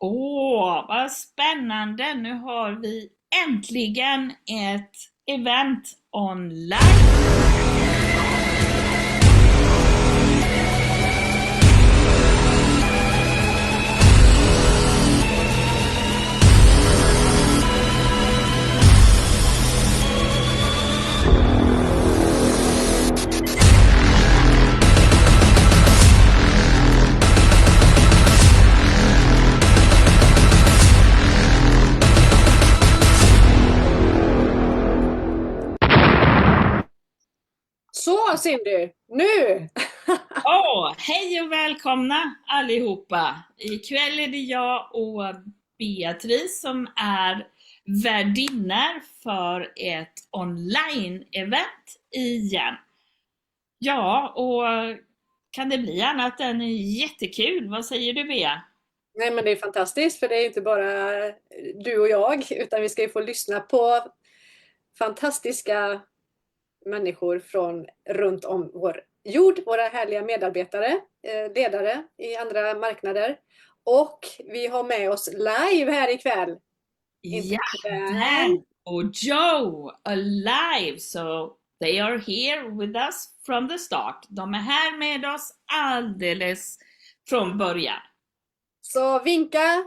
Åh, vad spännande! Nu har vi äntligen ett event online. Så Cindy, nu! Hej och välkomna allihopa! Ikväll är det jag och Beatrice som är värdinnor för ett online-event igen. Ja, och kan det bli annat än jättekul? Vad säger du, Bea? Nej, men det är fantastiskt, för det är inte bara du och jag, utan vi ska ju få lyssna på fantastiska människor från runt om vår jord, våra härliga medarbetare, ledare i andra marknader. Och vi har med oss live här ikväll. Ja, Dan och Joe alive, so they are here with us from the start. De är här med oss alldeles från början. Så vinka,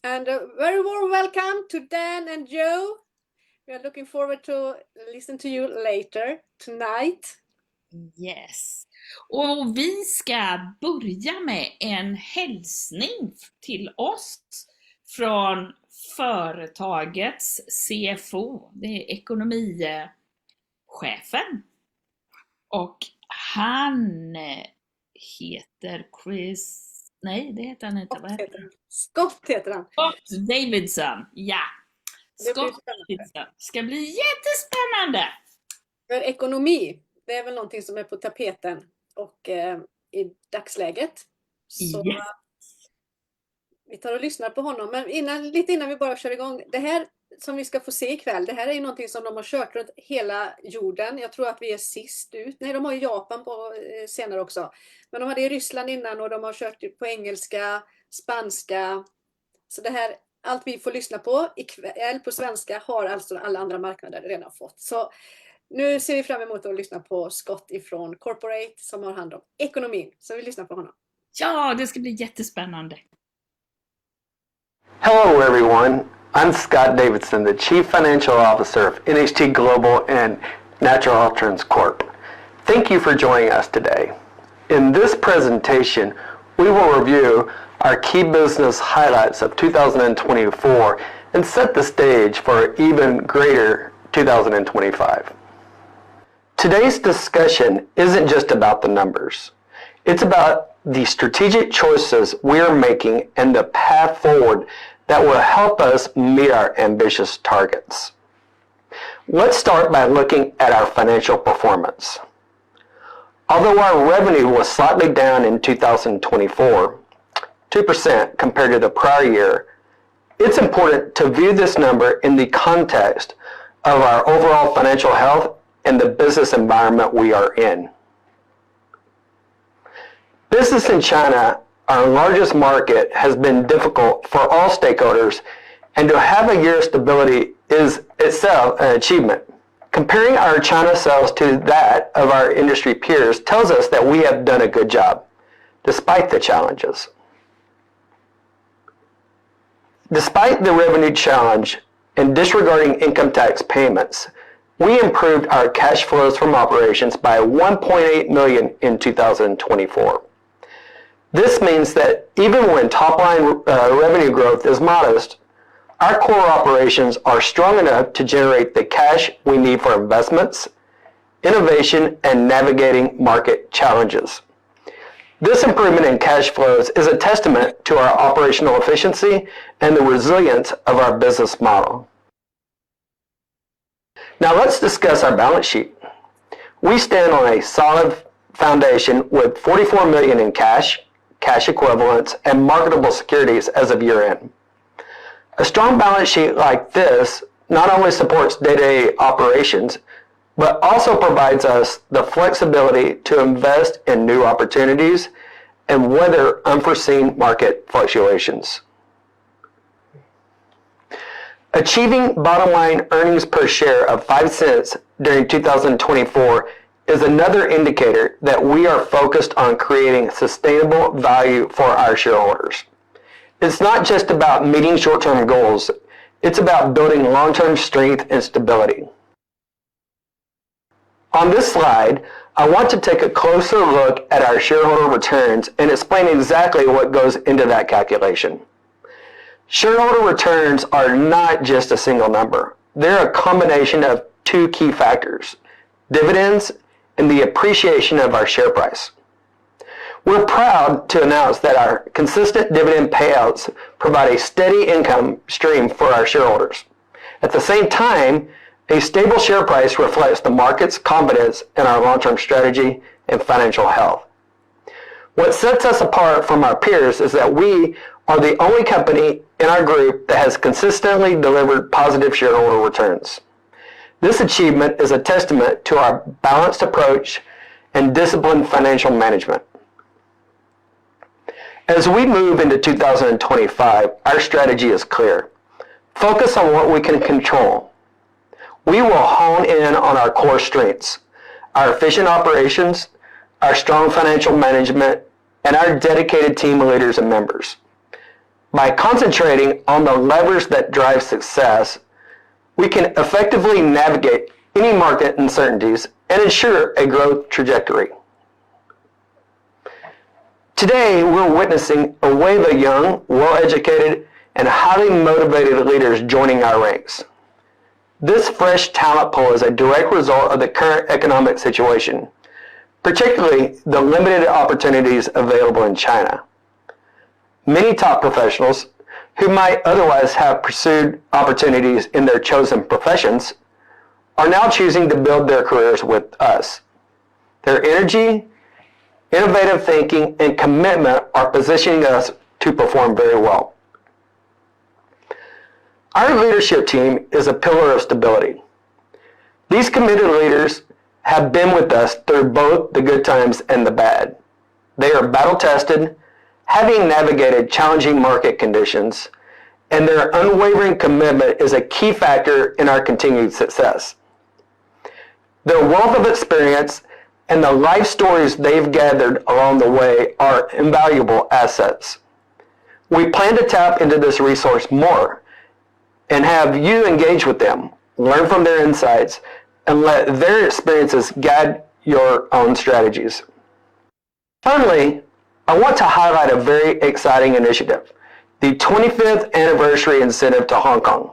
and a very warm welcome to Dan and Joe. We are looking forward to listen to you later tonight. Yes. Och vi ska börja med en hälsning till oss från företagets CFO. Det är ekonomichefen. Och han heter Chris... Nej, det heter han inte. Vad heter han? Scott heter han. Scott Davidson, ja. Scott Davidson. Ska bli jättespännande. För ekonomi, det är väl någonting som är på tapeten och i dagsläget. Så yes. Vi tar och lyssnar på honom. Men lite innan vi bara kör igång. Det här som vi ska få se ikväll, det här är ju någonting som de har kört runt hela jorden. Jag tror att vi är sist ut. Nej, de har ju Japan på senare också. Men de hade i Ryssland innan och de har kört på engelska, spanska. Så det här, allt vi får lyssna på ikväll på svenska har alltså alla andra marknader redan fått. Så nu ser vi fram emot att lyssna på Scott ifrån Corporate som har hand om ekonomin. Så vi lyssnar på honom. Ja, det ska bli jättespännande. Hello everyone, I'm Scott Davidson, the Chief Financial Officer of NHT Global and Natural Alternates Corp. Thank you for joining us today. In this presentation, we will review our key business highlights of 2024 and set the stage for an even greater 2025. Today's discussion isn't just about the numbers. It's about the strategic choices we are making and the path forward that will help us meet our ambitious targets. Let's start by looking at our financial performance. Although our revenue was slightly down in 2024, 2% compared to the prior year, it's important to view this number in the context of our overall financial health and the business environment we are in. Business in China, our largest market, has been difficult for all stakeholders, and to have a year of stability is itself an achievement. Comparing our China sales to that of our industry peers tells us that we have done a good job, despite the challenges. Despite the revenue challenge and disregarding income tax payments, we improved our cash flows from operations by $1.8 million in 2024. This means that even when top-line revenue growth is modest, our core operations are strong enough to generate the cash we need for investments, innovation, and navigating market challenges. This improvement in cash flows is a testament to our operational efficiency and the resilience of our business model. Now let's discuss our balance sheet. We stand on a solid foundation with $44 million in cash equivalents, and marketable securities as of year-end. A strong balance sheet like this not only supports day-to-day operations, but also provides us the flexibility to invest in new opportunities and weather unforeseen market fluctuations. Achieving bottom line earnings per share of 5 cents during 2024 is another indicator that we are focused on creating sustainable value for our shareholders. It's not just about meeting short-term goals, it's about building long-term strength and stability. On this slide, I want to take a closer look at our shareholder returns and explain exactly what goes into that calculation. Shareholder returns are not just a single number. They're a combination of two key factors: dividends and the appreciation of our share price. We're proud to announce that our consistent dividend payouts provide a steady income stream for our shareholders. At the same time, a stable share price reflects the market's confidence in our long-term strategy and financial health. What sets us apart from our peers is that we are the only company in our group that has consistently delivered positive shareholder returns. This achievement is a testament to our balanced approach and disciplined financial management. As we move into 2025, our strategy is clear. Focus on what we can control. We will hone in on our core strengths, our efficient operations, our strong financial management, and our dedicated team of leaders and members. By concentrating on the levers that drive success, we can effectively navigate any market uncertainties and ensure a growth trajectory. Today, we're witnessing a wave of young, well-educated, and highly motivated leaders joining our ranks. This fresh talent pool is a direct result of the current economic situation, particularly the limited opportunities available in China. Many top professionals who might otherwise have pursued opportunities in their chosen professions are now choosing to build their careers with us. Their energy, innovative thinking, and commitment are positioning us to perform very well. Our leadership team is a pillar of stability. These committed leaders have been with us through both the good times and the bad. They are battle-tested, having navigated challenging market conditions, and their unwavering commitment is a key factor in our continued success. Their wealth of experience and the life stories they've gathered along the way are invaluable assets. We plan to tap into this resource more and have you engage with them, learn from their insights, and let their experiences guide your own strategies. Finally, I want to highlight a very exciting initiative, the 25th anniversary incentive to Hong Kong.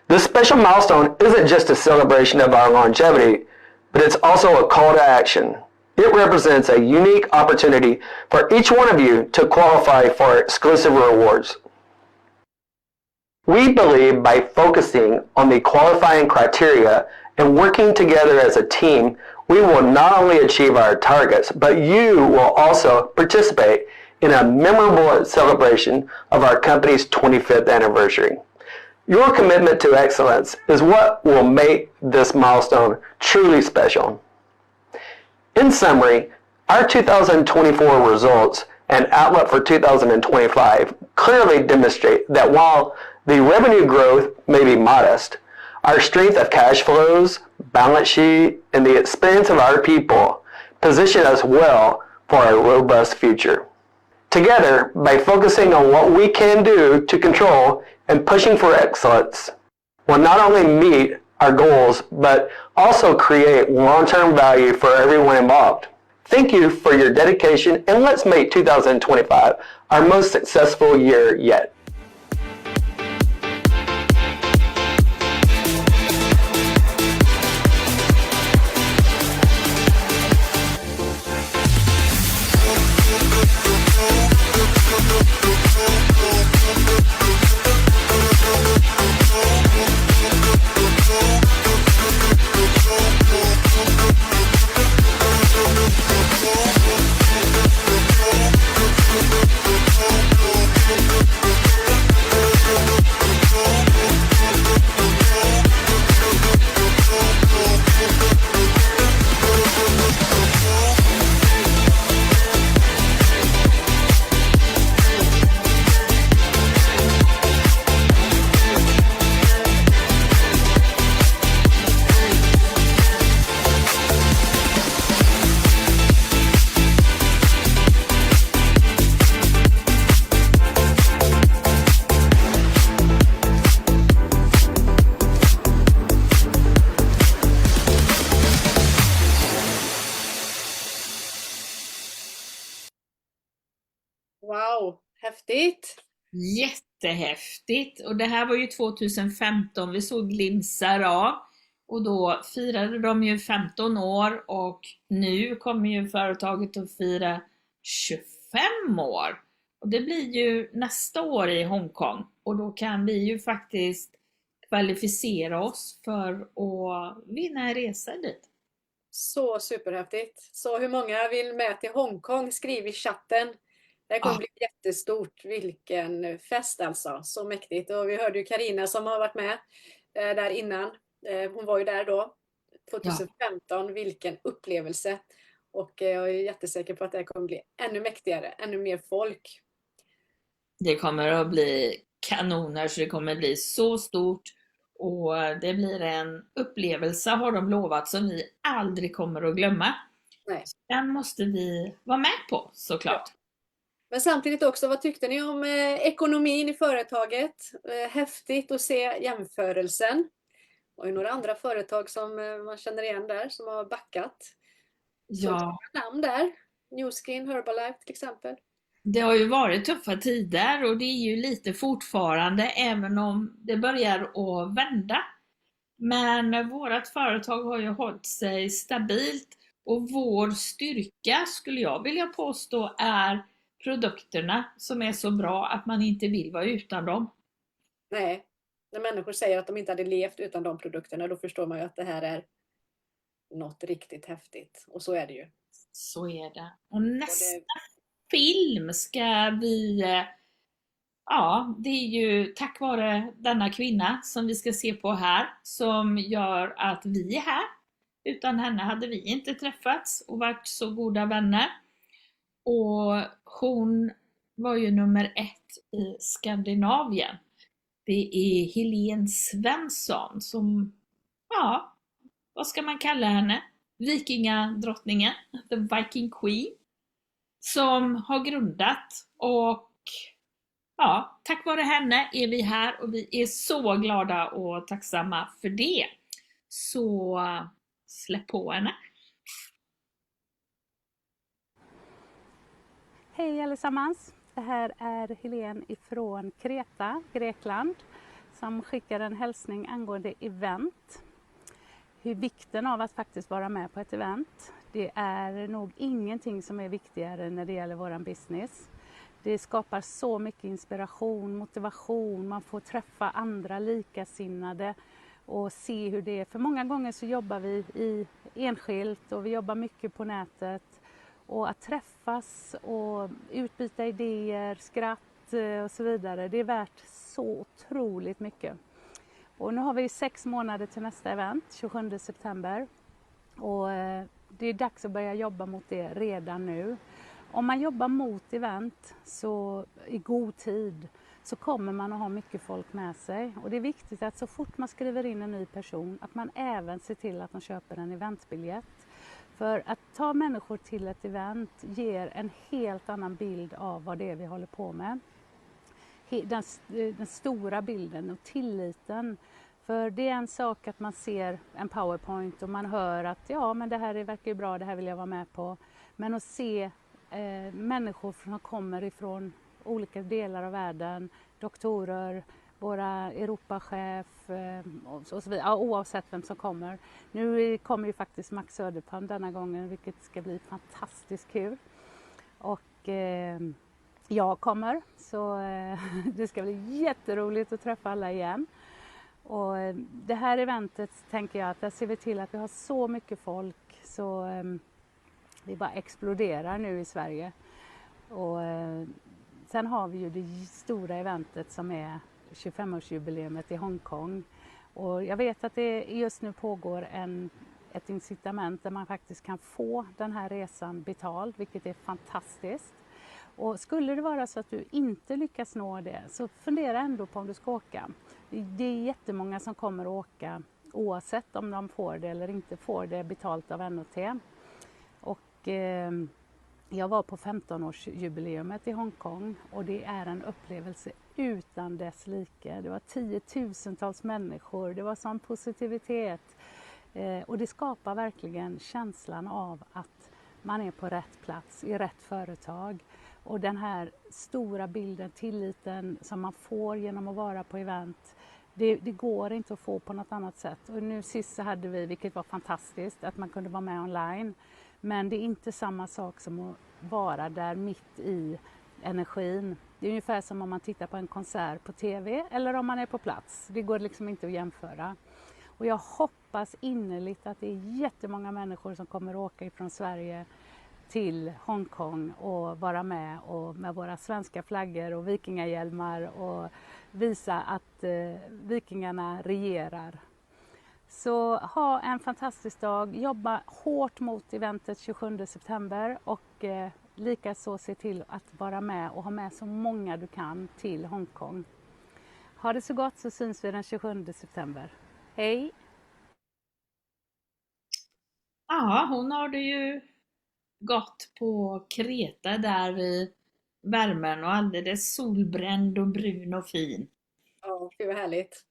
This special milestone isn't just a celebration of our longevity, but it's also a call to action. It represents a unique opportunity for each one of you to qualify for exclusive rewards. We believe by focusing on the qualifying criteria and working together as a team, we will not only achieve our targets, but you will also participate in a memorable celebration of our company's 25th anniversary. Your commitment to excellence is what will make this milestone truly special. In summary, our 2024 results and outlook for 2025 clearly demonstrate that while the revenue growth may be modest, our strength of cash flows, balance sheet, and the experience of our people position us well for a robust future. Together, by focusing on what we can do to control and pushing for excellence, we'll not only meet our goals, but also create long-term value for everyone involved. Thank you for your dedication, and let's make 2025 our most successful year yet. Häftigt! Jättehäftigt! Och det här var ju 2015 vi såg glinsar av. Och då firade de ju 15 år och nu kommer ju företaget att fira 25 år. Och det blir ju nästa år i Hongkong. Och då kan vi ju faktiskt kvalificera oss för att vinna en resa dit. Så superhäftigt! Så hur många vill med till Hongkong? Skriv i chatten. Det kommer bli jättestort. Vilken fest alltså. Så mäktigt. Och vi hörde ju Carina som har varit med där innan. Hon var ju där då 2015. Vilken upplevelse. Och jag är jättesäker på att det kommer bli ännu mäktigare. Ännu mer folk. Det kommer att bli kanoner, så det kommer bli så stort. Och det blir en upplevelse, har de lovat, som vi aldrig kommer att glömma. Nej. Den måste vi vara med på, såklart. Ja. Men samtidigt också, vad tyckte ni om ekonomin i företaget? Häftigt att se jämförelsen. Och några andra företag som man känner igen där, som har backat. Ja. Så namn där. Newskin, Herbalife till exempel. Det har ju varit tuffa tider och det är ju lite fortfarande, även om det börjar att vända. Men vårt företag har ju hållit sig stabilt och vår styrka, skulle jag vilja påstå, är produkterna som är så bra att man inte vill vara utan dem. Nej, när människor säger att de inte hade levt utan de produkterna, då förstår man ju att det här är något riktigt häftigt. Och så är det ju. Så är det. Och nästa film ska vi... Ja, det är ju tack vare denna kvinna som vi ska se på här som gör att vi är här. Utan henne hade vi inte träffats och varit så goda vänner. Och hon var ju nummer 1 i Skandinavien. Det är Helene Svensson som, ja, vad ska man kalla henne? Vikingadrottningen, the Viking Queen, som har grundat, och ja, tack vare henne är vi här och vi är så glada och tacksamma för det. Så släpp på henne. Hej allesammans! Det här är Helene ifrån Kreta, Grekland, som skickar en hälsning angående event. Hur vikten av att faktiskt vara med på ett event. Det är nog ingenting som är viktigare när det gäller våran business. Det skapar så mycket inspiration, motivation, man får träffa andra likasinnade och se hur det är. För många gånger så jobbar vi i enskilt och vi jobbar mycket på nätet. Och att träffas och utbyta idéer, skratt och så vidare, det är värt så otroligt mycket. Och nu har vi 6 månader till nästa event, 27 september. Och det är dags att börja jobba mot det redan nu. Om man jobbar mot event så i god tid så kommer man att ha mycket folk med sig. Och det är viktigt att så fort man skriver in en ny person att man även ser till att de köper en eventbiljett. För att ta människor till ett event ger en helt annan bild av vad det är vi håller på med. Den stora bilden och tilliten. För det är en sak att man ser en PowerPoint och man hör att ja, men det här verkar ju bra, det här vill jag vara med på. Men att se människor som kommer ifrån olika delar av världen, doktorer, våra Europachef och så vidare, ja, oavsett vem som kommer. Nu kommer ju faktiskt Max Söderpalm denna gången, vilket ska bli fantastiskt kul. Och jag kommer, så det ska bli jätteroligt att träffa alla igen. Och det här eventet tänker jag att där ser vi till att vi har så mycket folk så det bara exploderar nu i Sverige. Och sen har vi ju det stora eventet som är 25-årsjubileumet i Hongkong. Och jag vet att det just nu pågår ett incitament där man faktiskt kan få den här resan betald, vilket är fantastiskt. Och skulle det vara så att du inte lyckas nå det, så fundera ändå på om du ska åka. Det är jättemånga som kommer att åka oavsett om de får det eller inte får det betalt av NHT. Och jag var på 15-årsjubileumet i Hongkong och det är en upplevelse utan dess like. Det var 10 000-tals människor, det var sån positivitet. Och det skapar verkligen känslan av att man är på rätt plats, i rätt företag. Och den här stora bilden, tilliten som man får genom att vara på event, det går inte att få på något annat sätt. Och nu sist så hade vi, vilket var fantastiskt, att man kunde vara med online. Men det är inte samma sak som att vara där mitt i energin. Det är ungefär som om man tittar på en konsert på tv eller om man är på plats. Det går liksom inte att jämföra. Och jag hoppas innerligt att det är jättemånga människor som kommer att åka ifrån Sverige till Hongkong och vara med och med våra svenska flaggor och vikingahjälmar och visa att vikingarna regerar. Så ha en fantastisk dag, jobba hårt mot eventet 27 september och likaså se till att vara med och ha med så många du kan till Hongkong. Ha det så gott, så syns vi den 27 september. Hej! Ja, hon har det ju gått på Kreta där i värmen och alldeles solbränd och brun och fin. Ja, det var härligt.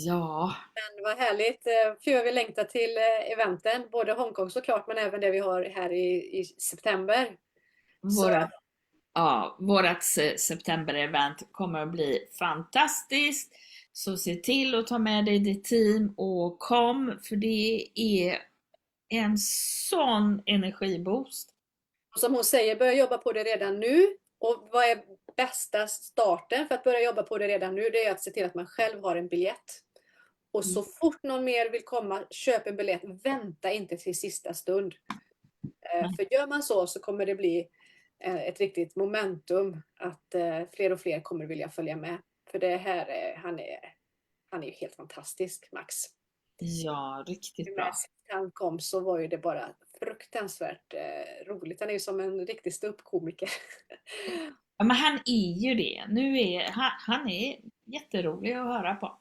Ja, Men vad härligt. För vi längtar till eventen, både Hongkong såklart, men även det vi har här i september. vårat september-event kommer att bli fantastiskt. Så se till att ta med dig ditt team och kom, för det är en sån energiboost. Och som hon säger, börja jobba på det redan nu. Och vad är bästa starten för att börja jobba på det redan nu? Det är att se till att man själv har en biljett. Och så fort någon mer vill komma, köp en biljett. Vänta inte till sista stund. För gör man så kommer det bli ett riktigt momentum att fler och fler kommer vilja följa med. För det här, han är ju helt fantastisk, Max. Ja, riktigt bra. När han kom så var ju det bara fruktansvärt roligt. Han är ju som en riktig ståuppkomiker. Ja, men han är ju det. Han är jätterolig att höra på.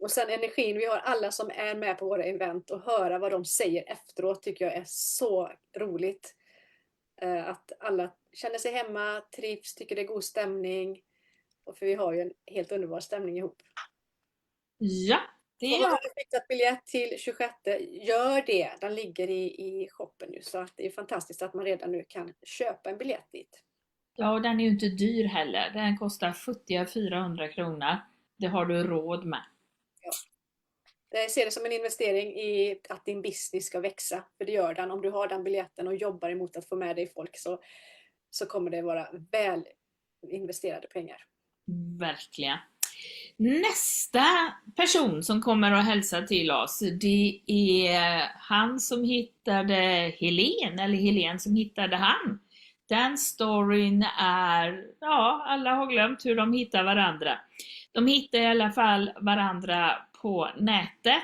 Och sen energin, vi har alla som är med på våra event och höra vad de säger efteråt tycker jag är så roligt. Att alla känner sig hemma, trivs, tycker det är god stämning. Och för vi har ju en helt underbar stämning ihop. Ja, det har är du fixat biljett till 26, gör det. Den ligger i shoppen nu, så att det är fantastiskt att man redan nu kan köpa en biljett dit. Ja, och den är ju inte dyr heller. Den kostar futtiga 400 kronor. Det har du råd med. Ja. Jag ser det som en investering i att din business ska växa. För det gör den. Om du har den biljetten och jobbar emot att få med dig folk så kommer det vara väl investerade pengar. Verkligen. Nästa person som kommer att hälsa till oss, det är han som hittade Helen, eller Helen som hittade han. Den storyn är, ja, alla har glömt hur de hittar varandra. De hittar i alla fall varandra på nätet.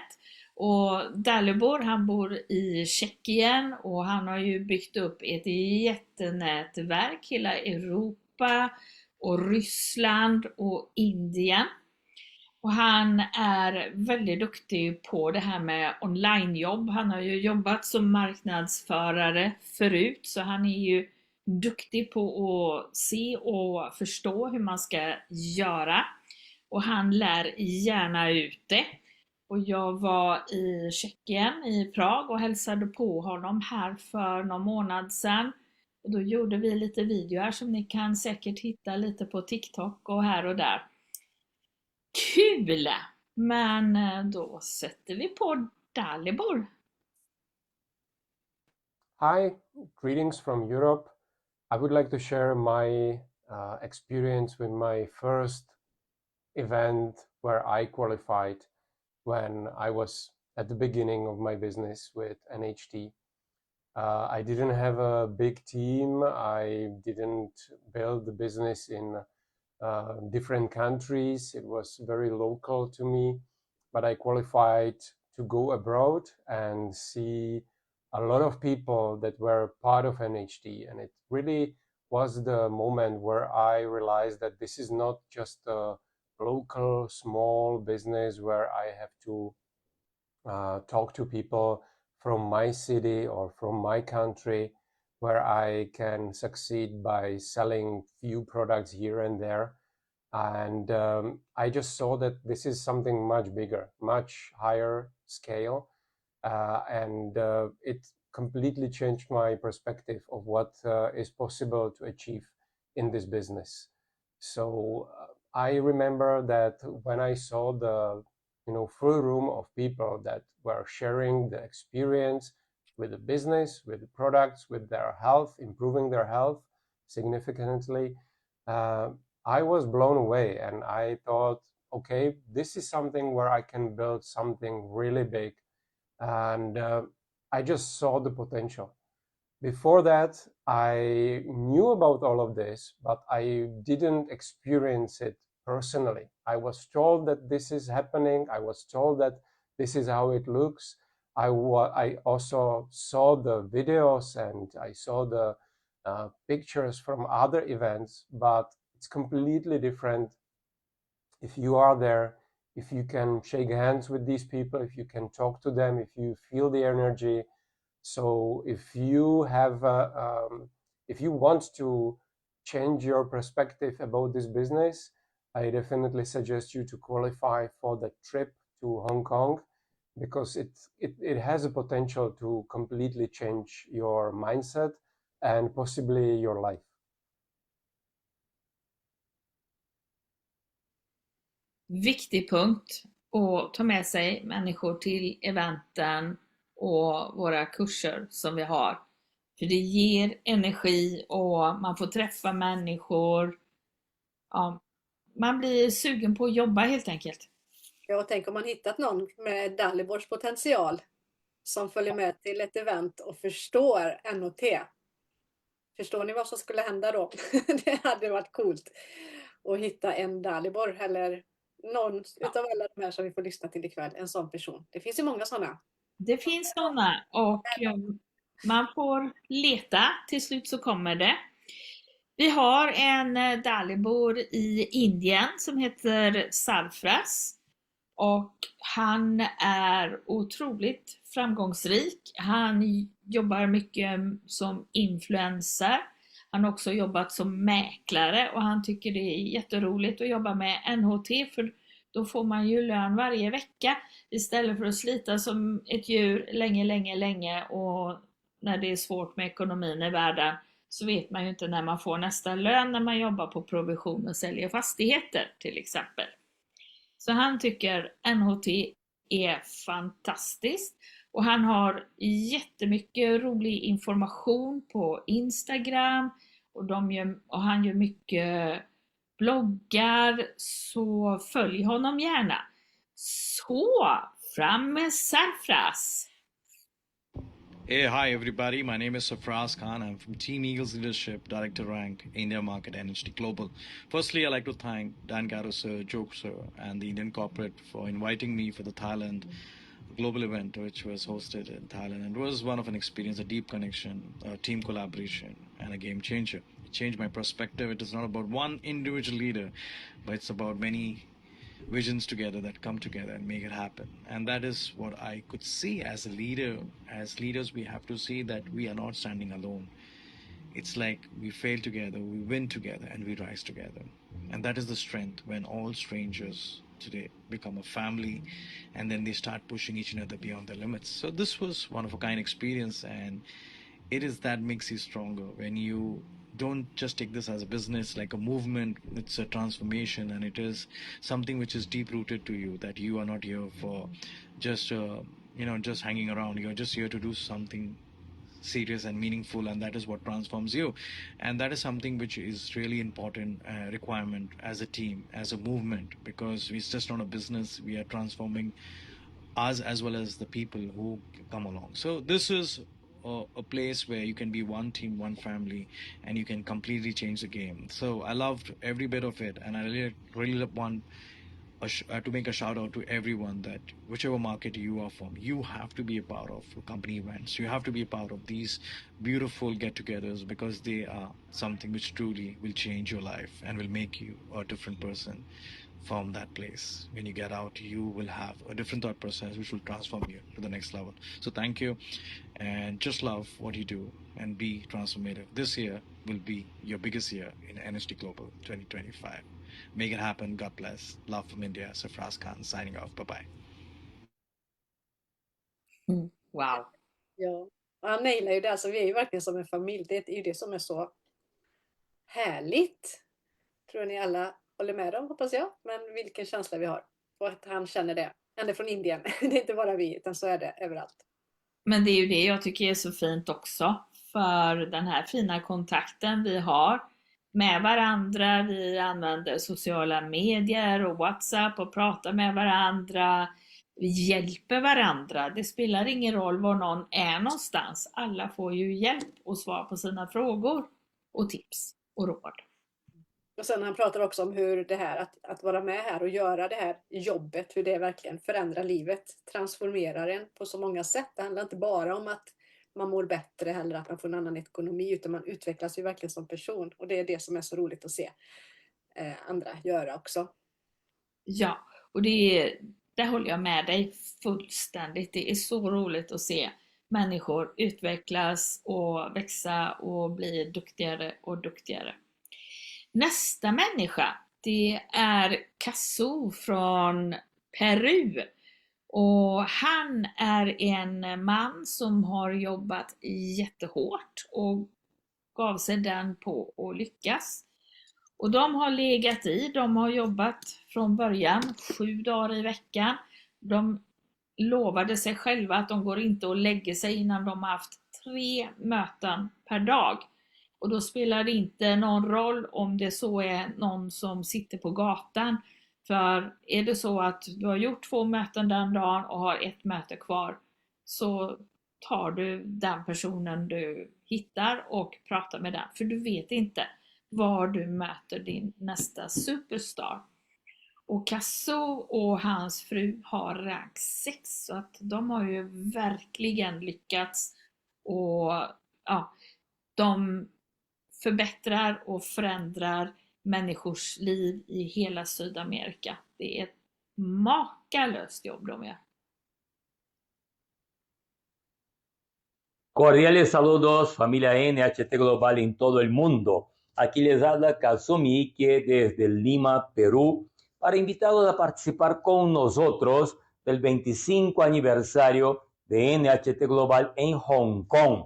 Och Dalibor, han bor i Tjeckien och han har ju byggt upp ett jättenätverk, hela Europa och Ryssland och Indien. Och han är väldigt duktig på det här med onlinejobb. Han har ju jobbat som marknadsförare förut, så han är ju duktig på att se och förstå hur man ska göra. Och han lär gärna ut det. Och jag var i Tjeckien, i Prag, och hälsade på honom här för någon månad sedan. Och då gjorde vi lite videor som ni kan säkert hitta lite på TikTok och här och där. Kul! Men då sätter vi på Dalibor. Hi, greetings from Europe. I would like to share my experience with my first event where I qualified when I was at the beginning of my business with NHT. I didn't have a big team. I didn't build the business in different countries. It was very local to me, but I qualified to go abroad and see a lot of people that were part of NHT, and it really was the moment where I realized that this is not just a local small business where I have to talk to people from my city or from my country, where I can succeed by selling few products here and there. And I just saw that this is something much bigger, much higher scale. and it completely changed my perspective of what is possible to achieve in this business. So I remember that when I saw the full room of people that were sharing the experience with the business, with the products, with their health, improving their health significantly, I was blown away, and I thought, okay, this is something where I can build something really big. And I just saw the potential. Before that, I knew about all of this, but I didn't experience it personally. I was told that this is happening. I was told that this is how it looks. I also saw the videos and I saw the pictures from other events, but it's completely different if you are there, if you can shake hands with these people, if you can talk to them, if you feel the energy. So if you have, if you want to change your perspective about this business, I definitely suggest you to qualify for the trip to Hong Kong, because it has a potential to completely change your mindset and possibly your life. Viktig punkt att ta med sig människor till eventen och våra kurser som vi har. För det ger energi och man får träffa människor. Ja, man blir sugen på att jobba helt enkelt. Ja, och tänk om man hittat någon med Dalibors potential som följer med till ett event och förstår NHT. Förstår ni vad som skulle hända då? Det hade varit coolt att hitta en Dalibor eller någon utav alla de här som vi får lyssna till ikväll, en sån person. Det finns ju många sådana. Det finns sådana och man får leta, till slut så kommer det. Vi har en Dalibor i Indien som heter Sarfraz och han är otroligt framgångsrik. Han jobbar mycket som influencer. Han har också jobbat som mäklare och han tycker det är jätteroligt att jobba med NHT, för då får man ju lön varje vecka istället för att slita som ett djur länge och när det är svårt med ekonomin i världen så vet man ju inte när man får nästa lön när man jobbar på provision och säljer fastigheter till exempel. Så han tycker NHT är fantastiskt och han har jättemycket rolig information på Instagram och han gör mycket bloggar, så följ honom gärna. Så, fram med Sarfraz! Hey, hi everybody. My name is Sarfraz Khan. I'm from Team Eagles Leadership, Director Rank, India Market, NHT Global. Firstly, I'd like to thank Dan Garo sir, Joke sir, and the Indian corporate for inviting me for the Thailand global event, which was hosted in Thailand. And it was one of an experience, a deep connection, a team collaboration, and a game changer. It changed my perspective. It is not about one individual leader, but it's about many visions together that come together and make it happen. And that is what I could see as a leader. As leaders, we have to see that we are not standing alone. It's like we fail together, we win together, and we rise together. And that is the strength when all strangers today become a family, and then they start pushing each other beyond their limits. So this was one of a kind experience, and it is that makes you stronger when you don't just take this as a business, like a movement. It's a transformation, and it is something which is deep rooted to you, that you are not here for just just hanging around. You're just here to do something serious and meaningful, and that is what transforms you. And that is something which is really important requirement as a team, as a movement, because it's just not a business. We are transforming us as well as the people who come along. So this is a place where you can be one team, one family, and you can completely change the game. So I loved every bit of it, and I really want to make a shout out to everyone that whichever market you are from, you have to be a part of company events. You have to be a part of these beautiful get-togethers, because they are something which truly will change your life and will make you a different person from that place. When you get out, you will have a different thought process which will transform you to the next level. So thank you, and just love what you do and be transformative. This year will be your biggest year in NHT Global 2025. Make it happen. God bless. Love from India. Sarfraz Khan signing off. Bye-bye. Wow. Ja. Han nailar ju det, alltså vi är ju verkligen som en familj. Det är ju det som är så härligt. Tror ni alla håller med om, hoppas jag. Men vilken känsla vi har. Och att han känner det. Han är från Indien. Det är inte bara vi, utan så är det överallt. Men det är ju det jag tycker är så fint också. För den här fina kontakten vi har med varandra. Vi använder sociala medier och WhatsApp och pratar med varandra. Vi hjälper varandra. Det spelar ingen roll var någon är någonstans. Alla får ju hjälp och svar på sina frågor och tips och råd. Och sen han pratar också om hur det här att vara med här och göra det här jobbet, hur det verkligen förändrar livet, transformerar en på så många sätt. Det handlar inte bara om att man mår bättre eller att man får en annan ekonomi, utan man utvecklas ju verkligen som person. Och det är det som är så roligt att se andra göra också. Ja, och där håller jag med dig fullständigt. Det är så roligt att se människor utvecklas och växa och bli duktigare och duktigare. Nästa människa, det är Casu från Peru. Och han är en man som har jobbat jättehårt och gav sig den på att lyckas. Och de har legat de har jobbat från början 7 dagar i veckan. De lovade sig själva att de går inte och lägger sig innan de har haft 3 möten per dag. Och då spelar det inte någon roll om det så är någon som sitter på gatan. För är det så att du har gjort 2 möten den dagen och har 1 möte kvar, så tar du den personen du hittar och pratar med den. För du vet inte var du möter din nästa superstar. Och Casu och hans fru har rank 6, så att de har ju verkligen lyckats. Och ja, de förbättrar och förändrar människors liv i hela Sydamerika. Det är ett makalöst jobb de gör. Cordiales saludos, familia NHT Global en todo el mundo. Aquí les habla Kazumi Ike desde Lima, Perú, para invitarlos a participar con nosotros del 25 aniversario de NHT Global en Hong Kong.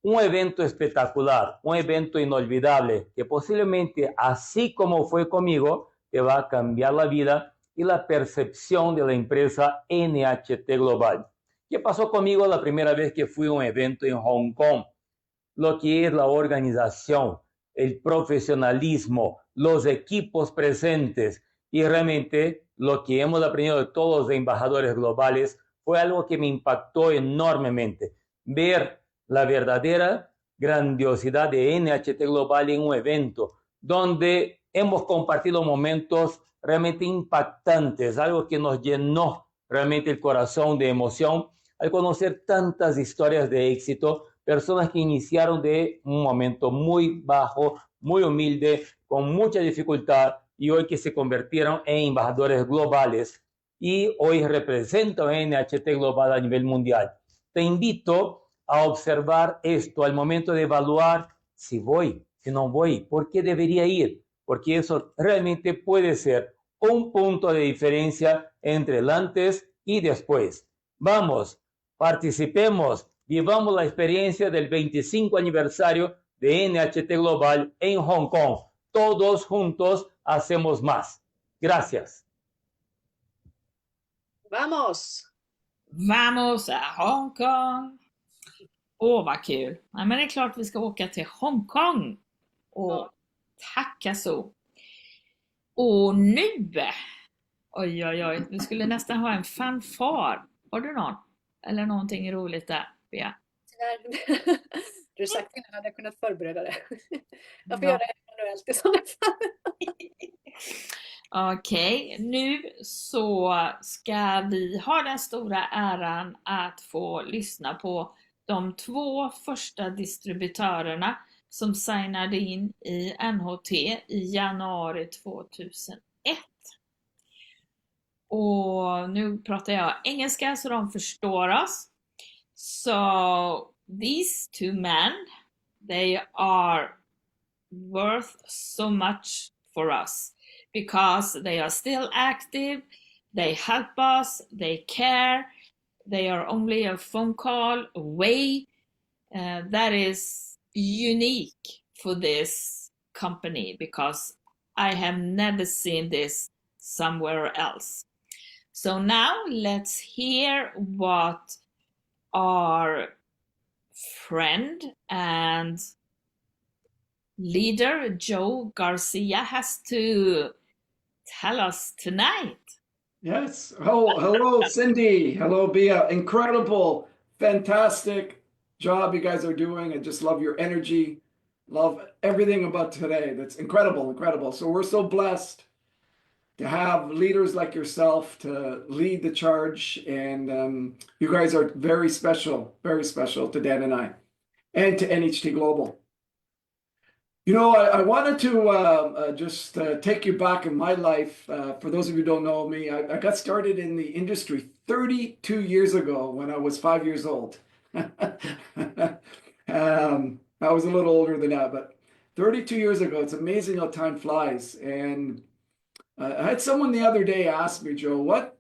Un evento espectacular, un evento inolvidable, que posiblemente, así como fue conmigo, te va a cambiar la vida y la percepción de la empresa NHT Global. ¿Qué pasó conmigo la primera vez que fui a un evento en Hong Kong? Lo que es la organización, el profesionalismo, los equipos presentes y realmente lo que hemos aprendido de todos los embajadores globales fue algo que me impactó enormemente. Ver la verdadera grandiosidad de NHT Global en un evento donde hemos compartido momentos realmente impactantes, algo que nos llenó realmente el corazón de emoción al conocer tantas historias de éxito, personas que iniciaron de un momento muy bajo, muy humilde, con mucha dificultad y hoy que se convirtieron en embajadores globales y hoy representan a NHT Global a nivel mundial. Te invito a observar esto al momento de evaluar si voy, si no voy, por qué debería ir, porque eso realmente puede ser un punto de diferencia entre el antes y después. Vamos, participemos, vivamos la experiencia del 25 aniversario de NHT Global en Hong Kong. Todos juntos hacemos más. Gracias. Vamos! Vamos a Hong Kong! Vad kul! Ja, men det är klart vi ska åka till Hongkong. Och tacka så. Och nu! Oj, vi skulle nästan ha en fanfar. Har du någon? Eller någonting roligt där, Bea? Du sagt innan hade jag kunnat förbereda det. Jag får göra det manuellt i sådana fall. Okej, nu så ska vi ha den stora äran att få lyssna på de 2 första distributörerna som signade in i NHT i januari 2001. Och nu pratar jag engelska så de förstår oss. So these 2 men, they are worth so much for us because they are still active, they help us, they care, They are only a phone call away. That is unique for this company because I have never seen this somewhere else. So now let's hear what our friend and leader Joe Garcia has to tell us tonight. Yes. Hello, Cindy. Hello, Bia. Incredible, fantastic job you guys are doing. I just love your energy. Love everything about today. That's incredible, incredible. So we're so blessed to have leaders like yourself to lead the charge. And you guys are very special to Dan and I, and to NHT Global. You know, I wanted to just take you back in my life. For those of you who don't know me, I got started in the industry 32 years ago when I was 5 years old. I was a little older than that, but 32 years ago, it's amazing how time flies. And I had someone the other day ask me, Joe, what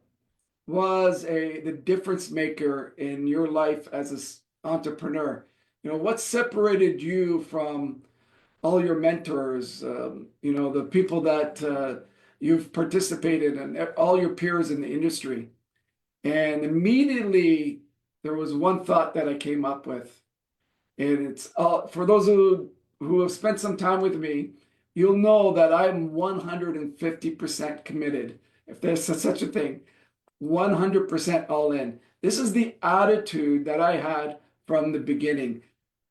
was the difference maker in your life as an entrepreneur? You know, what separated you from all your mentors, you know, the people that you've participated in, all your peers in the industry? And immediately there was one thought that I came up with. And it's for those who have spent some time with me, you'll know that I'm 150% committed, if there's such a thing, 100% all in. This is the attitude that I had from the beginning.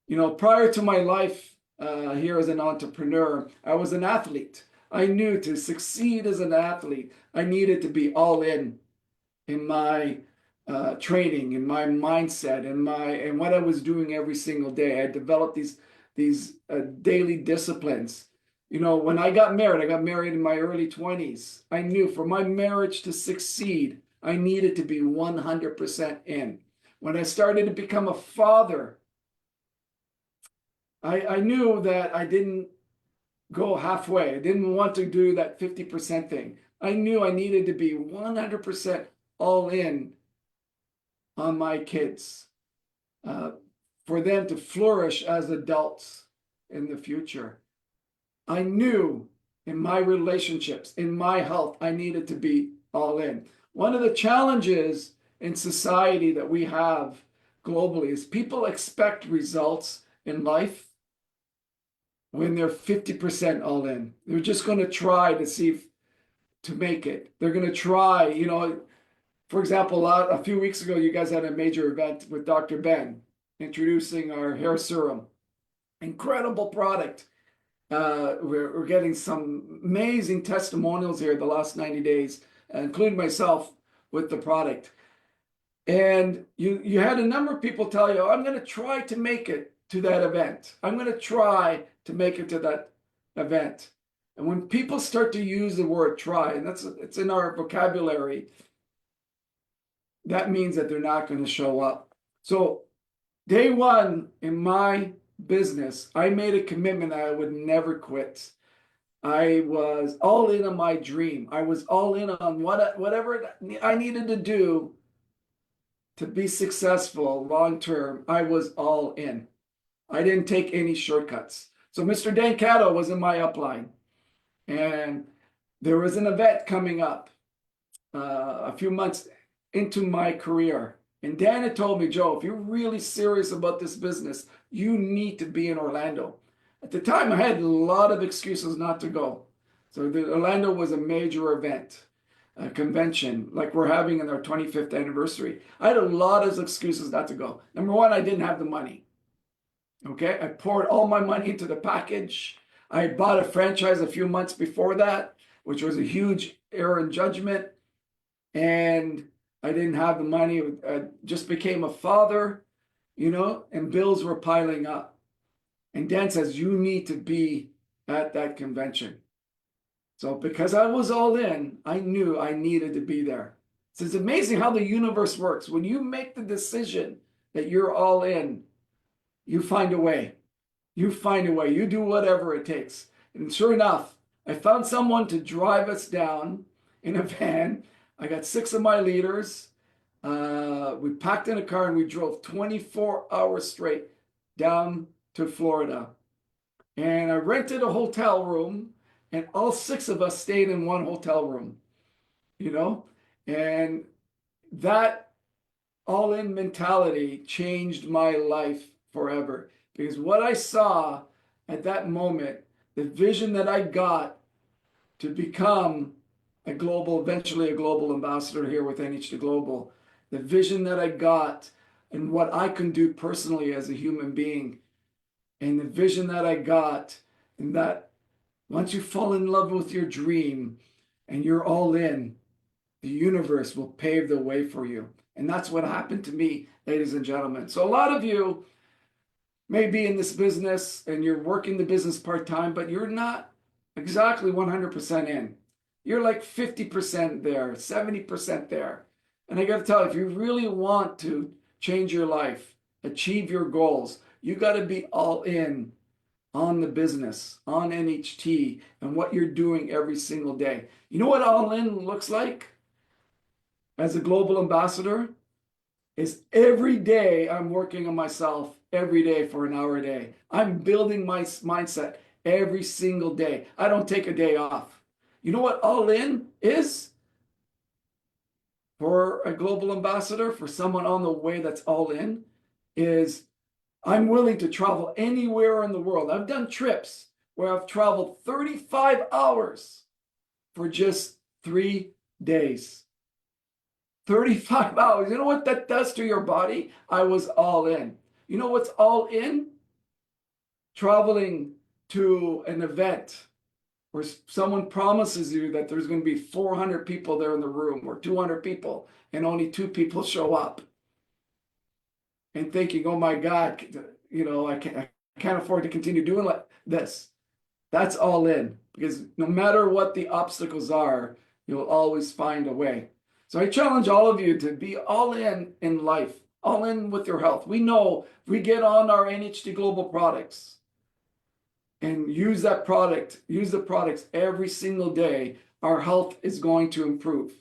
You know, prior to my life here as an entrepreneur, I was an athlete. I knew to succeed as an athlete, I needed to be all in my training, in my mindset, and what I was doing every single day. I developed these daily disciplines. You know, when I got married in my early 20s. I knew for my marriage to succeed, I needed to be 100% in. When I started to become a father, I knew that I didn't go halfway. I didn't want to do that 50% thing. I knew I needed to be 100% all in on my kids, for them to flourish as adults in the future. I knew in my relationships, in my health, I needed to be all in. One of the challenges in society that we have globally is people expect results in life when they're 50% all in. They're just going to try to see to make it. They're going to try, you know. For example, a few weeks ago, you guys had a major event with Dr. Ben introducing our hair serum. Incredible product. We're getting some amazing testimonials here the last 90 days, including myself with the product. And you had a number of people tell you, I'm going to try to make it to that event. I'm going to try to make it to that event. And when people start to use the word try, and it's in our vocabulary, that means that they're not going to show up. So day one in my business, I made a commitment that I would never quit. I was all in on my dream. I was all in on whatever I needed to do to be successful long term. I was all in. I didn't take any shortcuts. So Mr. Dan Cato was in my upline, and there was an event coming up a few months into my career. And Dan had told me, Joe, if you're really serious about this business, you need to be in Orlando. At the time, I had a lot of excuses not to go. So Orlando was a major event, a convention, like we're having in our 25th anniversary. I had a lot of excuses not to go. Number one, I didn't have the money. Okay, I poured all my money into the package. I had bought a franchise a few months before that, which was a huge error in judgment. And I didn't have the money. I just became a father, you know, and bills were piling up. And Dan says, you need to be at that convention. So because I was all in, I knew I needed to be there. So it's amazing how the universe works. When you make the decision that you're all in, you find a way. You find a way. You do whatever it takes. And sure enough, I found someone to drive us down in a van. I got 6 of my leaders. We packed in a car and we drove 24 hours straight down to Florida. And I rented a hotel room, and all 6 of us stayed in one hotel room, you know? And that all-in mentality changed my life forever. Because what I saw at that moment, the vision that I got to become eventually a global ambassador here with NHT Global, the vision that I got and what I can do personally as a human being, and the vision that I got, and that once you fall in love with your dream and you're all in, the universe will pave the way for you. And that's what happened to me, ladies and gentlemen. So a lot of you may be in this business and you're working the business part-time, but you're not exactly 100% in. You're like 50% there, 70% there. And I got to tell you, if you really want to change your life, achieve your goals, you got to be all in on the business, on NHT, and what you're doing every single day. You know what all in looks like as a global ambassador? Is every day I'm working on myself every day for an hour a day. I'm building my mindset every single day. I don't take a day off. You know what all in is? For a global ambassador, for someone on the way that's all in, is I'm willing to travel anywhere in the world. I've done trips where I've traveled 35 hours for just 3 days. 35 hours. You know what that does to your body? I was all in. You know what's all in? Traveling to an event where someone promises you that there's going to be 400 people there in the room or 200 people and only 2 people show up. And thinking, oh my God, you know, I can't afford to continue doing like this. That's all in, because no matter what the obstacles are, you'll always find a way. So I challenge all of you to be all in life, all in with your health. We know if we get on our NHT Global products and use the products every single day, our health is going to improve.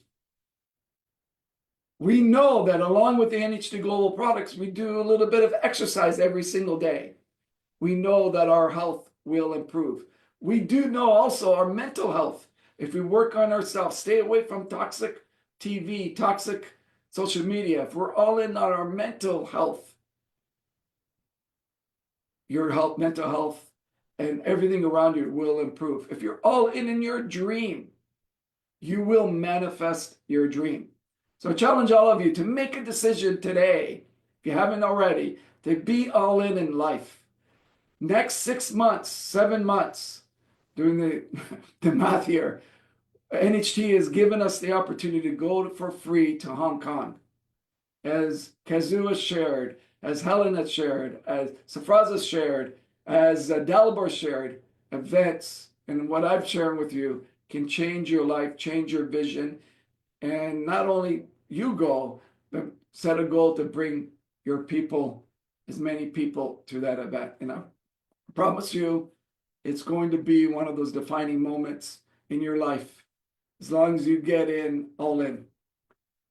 We know that along with the NHT Global products, we do a little bit of exercise every single day. We know that our health will improve. We do know also our mental health. If we work on ourselves, stay away from toxic TV, toxic social media, if we're all in on our mental health, your health, mental health, and everything around you will improve. If you're all in your dream, you will manifest your dream. So I challenge all of you to make a decision today, if you haven't already, to be all in life. Next 6 months, 7 months, doing the math here, NHT has given us the opportunity to go for free to Hong Kong. As Kazu has shared, as Helen has shared, as Safraz has shared, as Dalibor shared, events and what I've shared with you can change your life, change your vision. And not only you go, but set a goal to bring your people, as many people, to that event. And I promise you, it's going to be one of those defining moments in your life, as long as you get in, all in.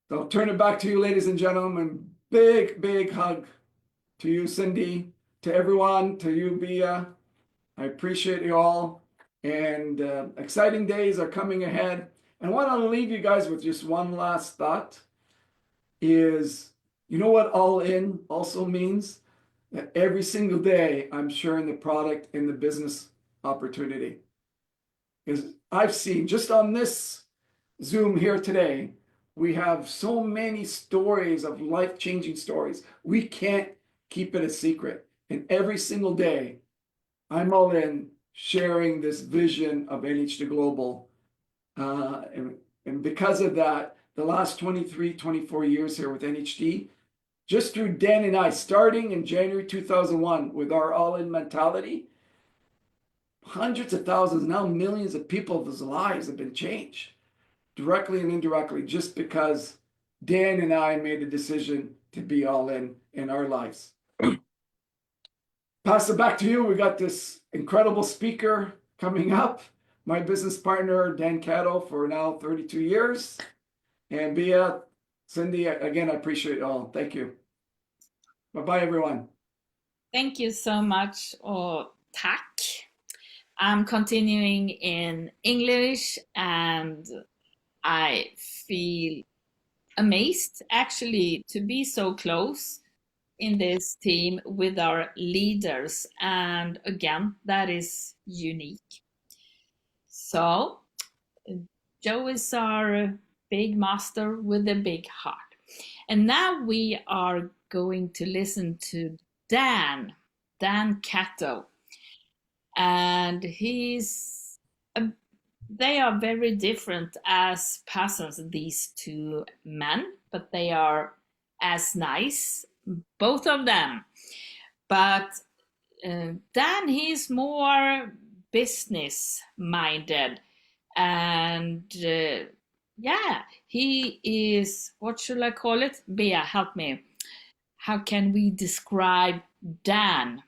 So I'll turn it back to you, ladies and gentlemen. Big, big hug to you, Cindy, to everyone, to you, Bia. I appreciate you all. And exciting days are coming ahead. And I want to leave you guys with just one last thought is, you know what all in also means? That every single day I'm sharing the product and the business opportunity. Because I've seen just on this Zoom here today, we have so many stories of life-changing stories. We can't keep it a secret. And every single day, I'm all in sharing this vision of NHT Global. And because of that, the last 23, 24 years here with NHT, just through Dan and I, starting in January 2001 with our all-in mentality, hundreds of thousands, now millions of people's lives have been changed, directly and indirectly, just because Dan and I made a decision to be all in our lives. Pass it back to you. We got this incredible speaker coming up, my business partner, Dan Cato, for now 32 years. And Bia, Cindy, again, I appreciate it all. Thank you. Bye-bye, everyone. Thank you so much, och tack. I'm continuing in English and I feel amazed actually to be so close in this team with our leaders, and again, that is unique. So Joe is our big master with a big heart. And now we are going to listen to Dan Cato. And they are very different as persons, these two men, but they are as nice, both of them. But Dan, he's more business minded, and yeah, he is, what should I call it? Bea, help me. How can we describe Dan?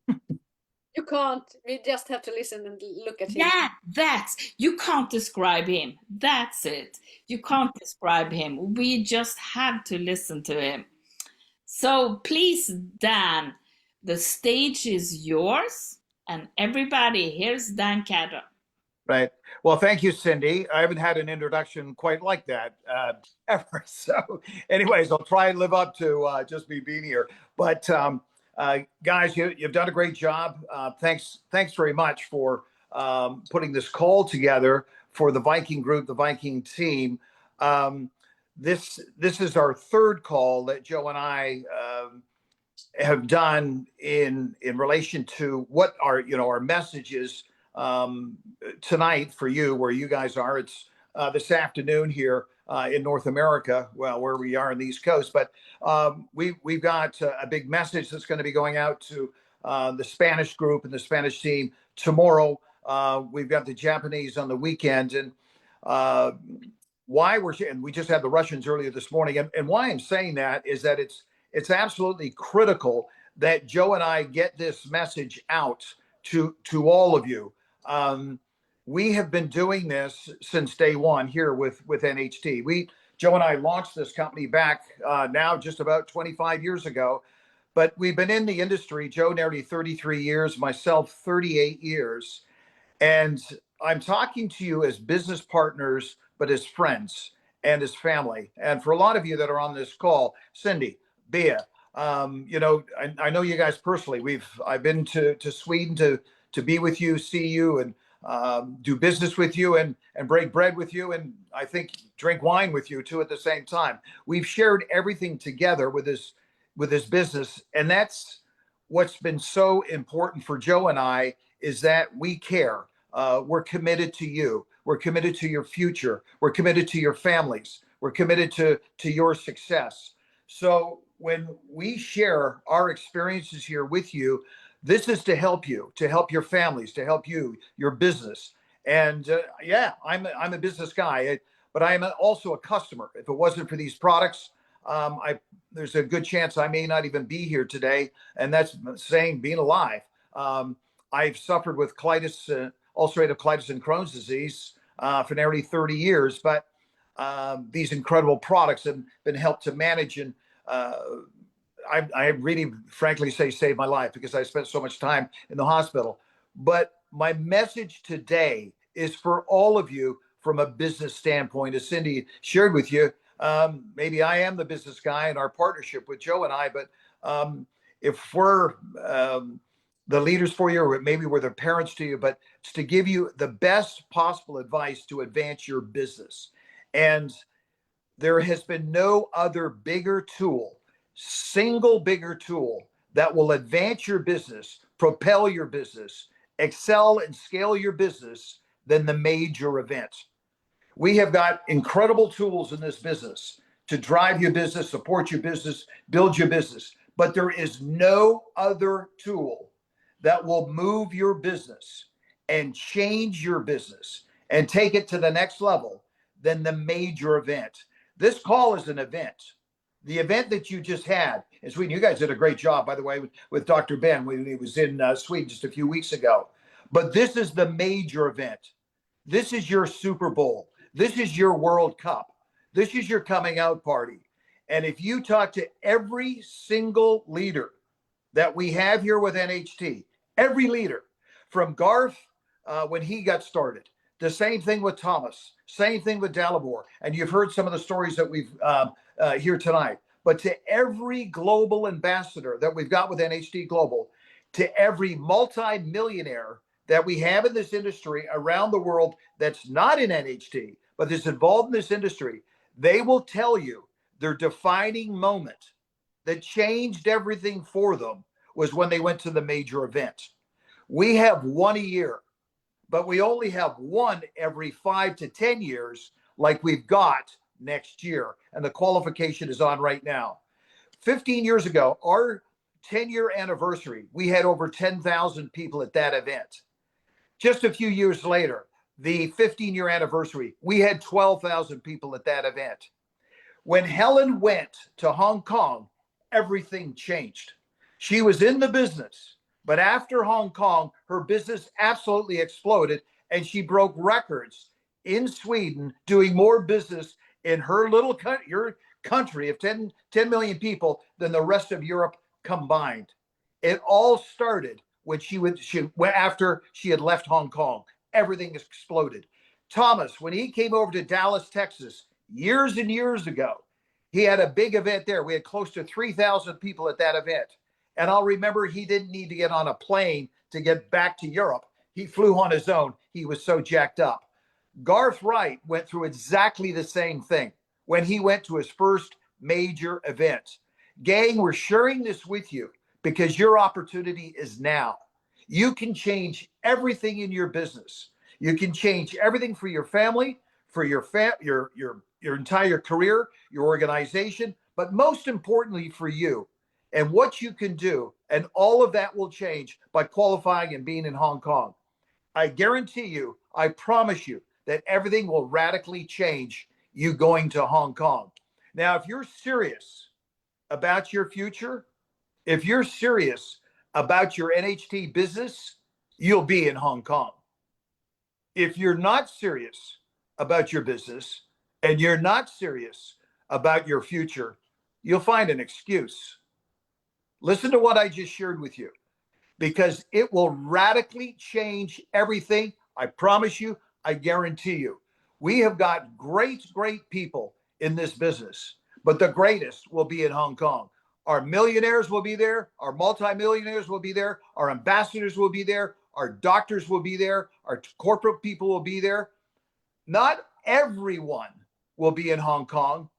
You can't. We just have to listen and look at him. Yeah, you can't describe him. That's it. You can't describe him. We just have to listen to him. So please, Dan, the stage is yours, and everybody, here's Dan Cato. Right. Well, thank you, Cindy. I haven't had an introduction quite like that ever. So anyways, I'll try and live up to just me being here. But guys, you've done a great job. Thanks very much for putting this call together for the Viking group, the Viking team. This is our third call that Joe and I have done in relation to what our message is tonight for you, where you guys are. It's this afternoon here in North America, well, where we are on the East Coast. But we've got a big message that's going to be going out to the Spanish group and the Spanish team tomorrow. We've got the Japanese on the weekend, and we just had the Russians earlier this morning. And why I'm saying that is that it's absolutely critical that Joe and I get this message out to all of you. We have been doing this since day one here with NHT. Joe and I launched this company back now just about 25 years ago, but we've been in the industry, Joe nearly 33 years, myself 38 years. And I'm talking to you as business partners, but as friends and as family. And for a lot of you that are on this call, Cindy, Bea, I know you guys personally. I've been to Sweden to be with you, see you, and do business with you, and break bread with you, and I think drink wine with you too at the same time. We've shared everything together with this business, and that's what's been so important for Joe and I, is that we care. We're committed to you. We're committed to your future. We're committed to your families. We're committed to your success. So when we share our experiences here with you, this is to help you, to help your families, to help you, your business. And I'm a business guy, but I am also a customer. If it wasn't for these products, there's a good chance I may not even be here today. And that's saying being alive. I've suffered with colitis, ulcerative colitis and Crohn's disease for nearly 30 years, but these incredible products have been helped to manage, and I really frankly say saved my life, because I spent so much time in the hospital. But my message today is for all of you from a business standpoint. As Cindy shared with you, maybe I am the business guy in our partnership with Joe and I, but if we're the leaders for you, or maybe we're the parents to you, but it's to give you the best possible advice to advance your business. And there has been no other single bigger tool that will advance your business, propel your business, excel and scale your business than the major event. We have got incredible tools in this business to drive your business, support your business, build your business. But there is no other tool that will move your business and change your business and take it to the next level than the major event. This call is an event. The event that you just had in Sweden, you guys did a great job, by the way, with Dr. Ben when he was in Sweden just a few weeks ago. But this is the major event. This is your Super Bowl. This is your World Cup. This is your coming out party. And if you talk to every single leader that we have here with NHT, every leader from Garth when he got started, the same thing with Thomas, same thing with Dalibor. And you've heard some of the stories that we've here tonight. But to every global ambassador that we've got with NHT Global, to every multi-millionaire that we have in this industry around the world that's not in NHT, but is involved in this industry, they will tell you their defining moment that changed everything for them was when they went to the major event. We have one a year, but we only have one every 5 to 10 years like we've got next year. And the qualification is on right now. 15 years ago, our 10-year anniversary, we had over 10,000 people at that event. Just a few years later, the 15-year anniversary, we had 12,000 people at that event. When Helen went to Hong Kong, everything changed. She was in the business, but after Hong Kong, her business absolutely exploded, and she broke records in Sweden doing more business in her little country of 10 million people than the rest of Europe combined. It all started when she went after she had left Hong Kong. Everything exploded. Thomas, when he came over to Dallas, Texas, years and years ago, he had a big event there. We had close to 3,000 people at that event. And I'll remember he didn't need to get on a plane to get back to Europe. He flew on his own. He was so jacked up. Garth Wright went through exactly the same thing when he went to his first major event. Gang, we're sharing this with you because your opportunity is now. You can change everything in your business. You can change everything for your family, for your entire career, your organization, but most importantly for you and what you can do. And all of that will change by qualifying and being in Hong Kong. I guarantee you, I promise you that everything will radically change you going to Hong Kong. Now, if you're serious about your future, if you're serious about your NHT business, you'll be in Hong Kong. If you're not serious about your business and you're not serious about your future, you'll find an excuse. Listen to what I just shared with you, because it will radically change everything. I promise you, I guarantee you. We have got great people in this business, but the greatest will be in Hong Kong. Our millionaires will be there. Our multimillionaires will be there. Our ambassadors will be there. Our doctors will be there. Our corporate people will be there. Not everyone will be in Hong Kong,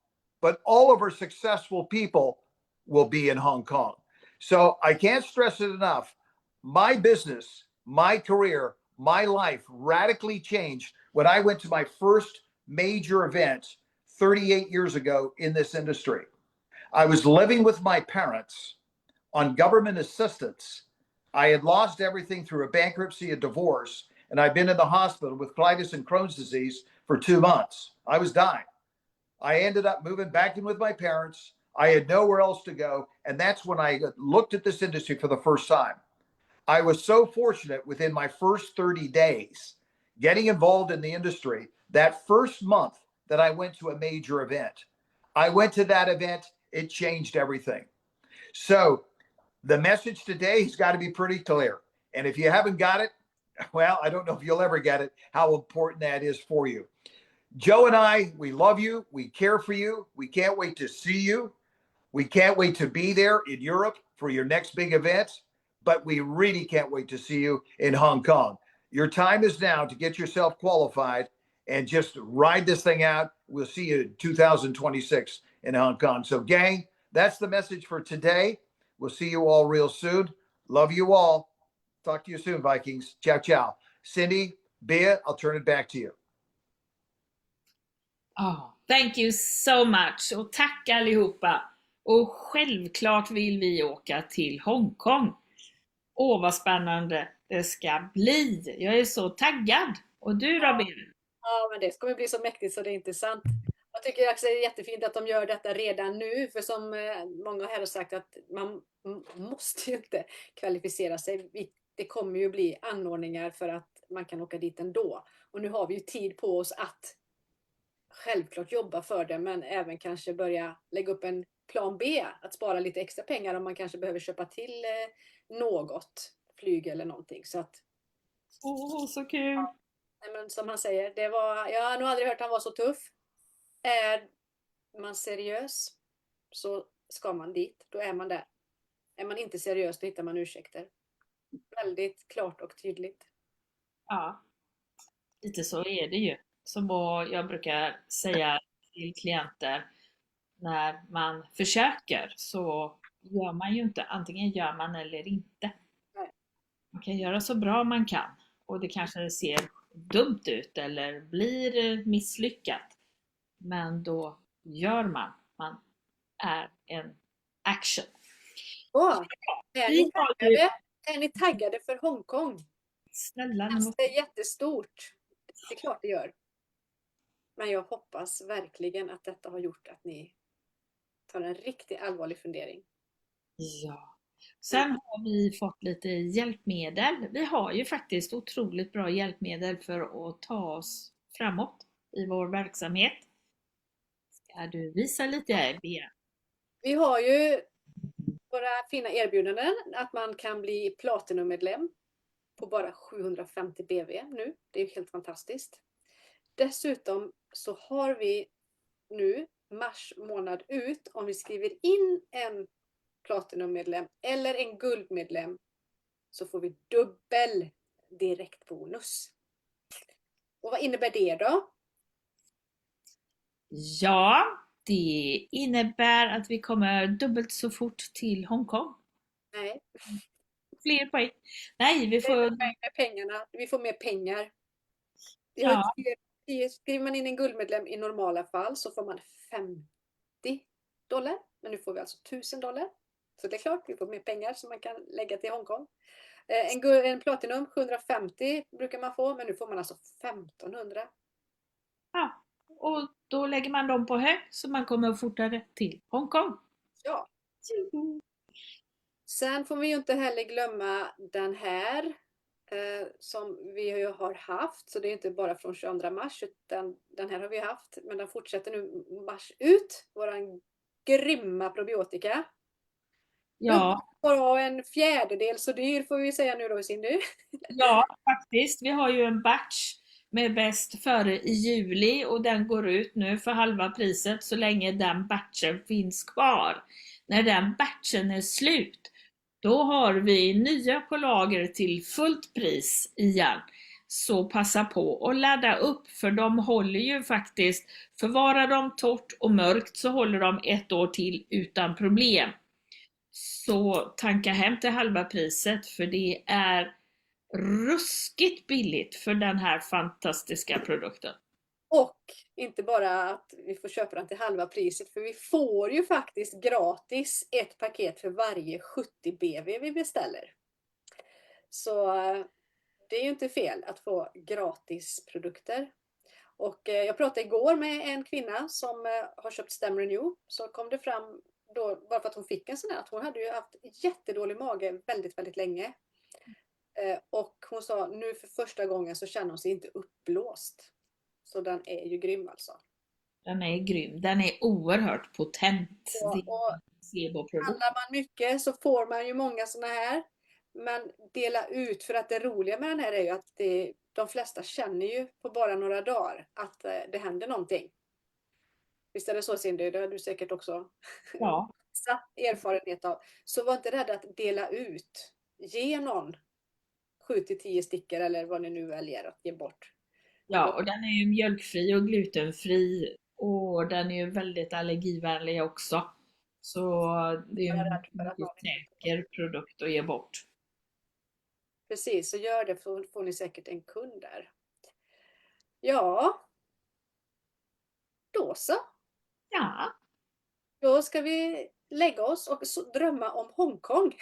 but all of our successful people will be in Hong Kong. So I can't stress it enough. My business, my career, my life radically changed when I went to my first major event 38 years ago in this industry. I was living with my parents on government assistance. I had lost everything through a bankruptcy, a divorce, and I'd been in the hospital with colitis and Crohn's disease for 2 months. I was dying. I ended up moving back in with my parents. I had nowhere else to go. And that's when I looked at this industry for the first time. I was so fortunate within my first 30 days getting involved in the industry. That first month that I went to a major event, I went to that event. It changed everything. So the message today has got to be pretty clear. And if you haven't got it, well, I don't know if you'll ever get it, how important that is for you. Joe and I, we love you. We care for you. We can't wait to see you. We can't wait to be there in Europe for your next big event, but we really can't wait to see you in Hong Kong. Your time is now to get yourself qualified and just ride this thing out. We'll see you in 2026 in Hong Kong. So gang, that's the message for today. We'll see you all real soon. Love you all. Talk to you soon, Vikings. Ciao, ciao. Cindy, Bea, I'll turn it back to you. Oh, thank you so much. Och tack allihopa. Och självklart vill vi åka till Hongkong. Åh, vad spännande det ska bli. Jag är så taggad. Och du, Robin? Ja, men det kommer bli så mäktigt så det är inte sant. Jag tycker också det är jättefint att de gör detta redan nu. För som många här har sagt att man måste ju inte kvalificera sig. Det kommer ju bli anordningar för att man kan åka dit ändå. Och nu har vi ju tid på oss att självklart jobba för det, men även kanske börja lägga upp en plan B, att spara lite extra pengar om man kanske behöver köpa till något, flyg eller någonting. Så att, Så kul! nej, men som han säger, jag har nog aldrig hört han vara så tuff. Är man seriös så ska man dit, då är man där. Är man inte seriös, då hittar man ursäkter. Väldigt klart och tydligt. Ja, lite så är det ju. Som jag brukar säga till klienter, när man försöker så gör man ju inte, antingen gör man eller inte. Nej. Man kan göra så bra man kan och det kanske ser dumt ut eller blir misslyckat. Men då gör man är en action. Är ni taggade för Hongkong? Snälla, Det är jättestort. Det är klart det gör. Men jag hoppas verkligen att detta har gjort att ni tar en riktigt allvarlig fundering. Ja. Sen har vi fått lite hjälpmedel. Vi har ju faktiskt otroligt bra hjälpmedel för att ta oss framåt i vår verksamhet. Ska du visa lite, Bea? Vi har ju våra fina erbjudanden att man kan bli Platinum-medlem på bara 750 BV nu. Det är helt fantastiskt. Dessutom så har vi nu mars månad ut, om vi skriver in en Platinum-medlem eller en guldmedlem, så får vi dubbel direktbonus. Och vad innebär det då? Ja, det innebär att vi kommer dubbelt så fort till Hongkong. Nej. Fler poäng. Nej, vi får... Vi får mer pengar. Ja. Skriver man in en guldmedlem i normala fall så får man $50. Men nu får vi alltså $1000. Så det är klart, vi får mer pengar som man kan lägga till Hongkong. En Platinum 750 brukar man få, men nu får man alltså 1500. Ja, och då lägger man dem på hög så man kommer fortare till Hongkong. Ja. Sen får vi ju inte heller glömma den här som vi har haft. Så det är inte bara från 22 mars, utan den här har vi haft. Men den fortsätter nu mars ut. Våran grymma probiotika. Ja. Bara en fjärdedel så dyr får vi säga nu då, Cindy. Ja, faktiskt. Vi har ju en batch med bäst före i juli och den går ut nu för halva priset så länge den batchen finns kvar. När den batchen är slut, då har vi nya på lager till fullt pris igen. Så passa på att ladda upp, för de håller ju faktiskt, förvarar de torrt och mörkt så håller de 1 år till utan problem. Så tanka hem till halva priset, för det är ruskigt billigt för den här fantastiska produkten. Och inte bara att vi får köpa den till halva priset, för vi får ju faktiskt gratis ett paket för varje 70 BV vi beställer. Så det är ju inte fel att få gratis produkter. Och jag pratade igår med en kvinna som har köpt Stem Renew, så kom det fram då, bara för att hon fick en sån här, att hon hade ju haft jättedålig mage väldigt, väldigt länge. Och hon sa nu för första gången så känner hon sig inte uppblåst. Så den är ju grym alltså. Den är grym. Den är oerhört potent. Och handlar man mycket så får man ju många såna här. Men dela ut, för att det roliga med den här är ju att de flesta känner ju på bara några dagar att det händer någonting. Visst är det så, Cindy? Det har du säkert också erfarenhet av. Så var inte rädd att dela ut. Ge någon 7-10 stickor eller vad ni nu väljer att ge bort. Ja, och den är ju mjölkfri och glutenfri och den är ju väldigt allergivänlig också. Så det är en mycket säker produkt att ge bort. Precis, så gör det, för får ni säkert en kund där. Ja. Då så. Ja. Då ska vi lägga oss och drömma om Hongkong.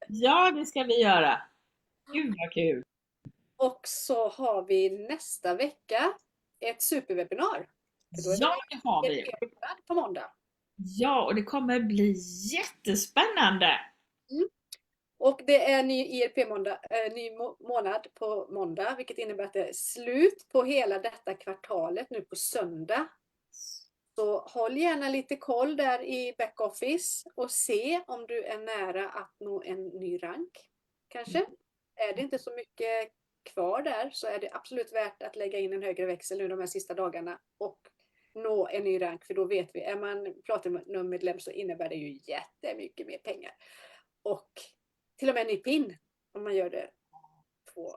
Ja, det ska vi göra. Gud vad kul. Och så har vi nästa vecka ett superwebinar. Ja, det har vi. På måndag. Ja, och det kommer bli jättespännande. Och det är ny IRP-måndag, ny månad på måndag, vilket innebär att det är slut på hela detta kvartalet nu på söndag. Så håll gärna lite koll där i backoffice och se om du är nära att nå en ny rank. Kanske. Är det inte så mycket kvar där så är det absolut värt att lägga in en högre växel nu de här sista dagarna och nå en ny rank. För då vet vi, är man Platinum-medlem så innebär det ju jättemycket mer pengar. Och till och med en ny pin om man gör det på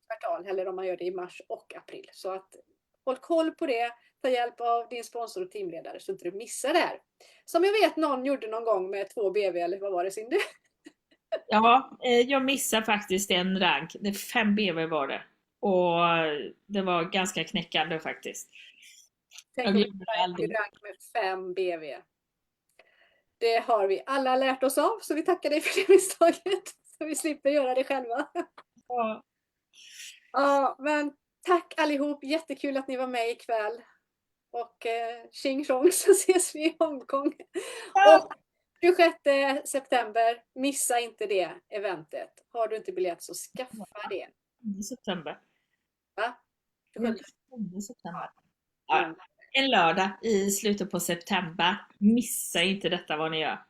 kvartal eller om man gör det i mars och april. Så att håll koll på det. Ta hjälp av din sponsor och teamledare så inte du missar det här. Som jag vet någon gjorde någon gång med 2 BV eller vad var det, Cindy? Ja, jag missade faktiskt en rank. 5 BV var det. Och det var ganska knäckande faktiskt. Tänk om vi har en rank med 5 BV. Det har vi alla lärt oss av, så vi tackar dig för det misstaget. Så vi slipper göra det själva. Ja. Ja, men tack allihop. Jättekul att ni var med ikväll. Och tjing tjong så ses vi i Hongkong. Ja. Och 26 september, missa inte det eventet. Har du inte biljett så skaffa det. 7 september. Va? 7 september. Ja. En lördag i slutet på september. Missa inte detta vad ni gör.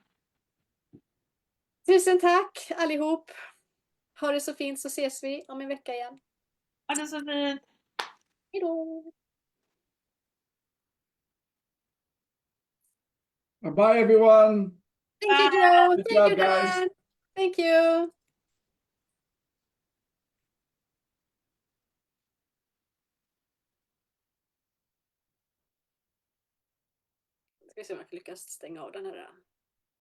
Tusen tack allihop. Ha det så fint så ses vi om en vecka igen. Ha det så fint. Hejdå! Bye, everyone. Thank you, Joe. Good Thank job, you, guys. Dan. Thank you. Ska vi se om jag kan lyckas stänga av den här.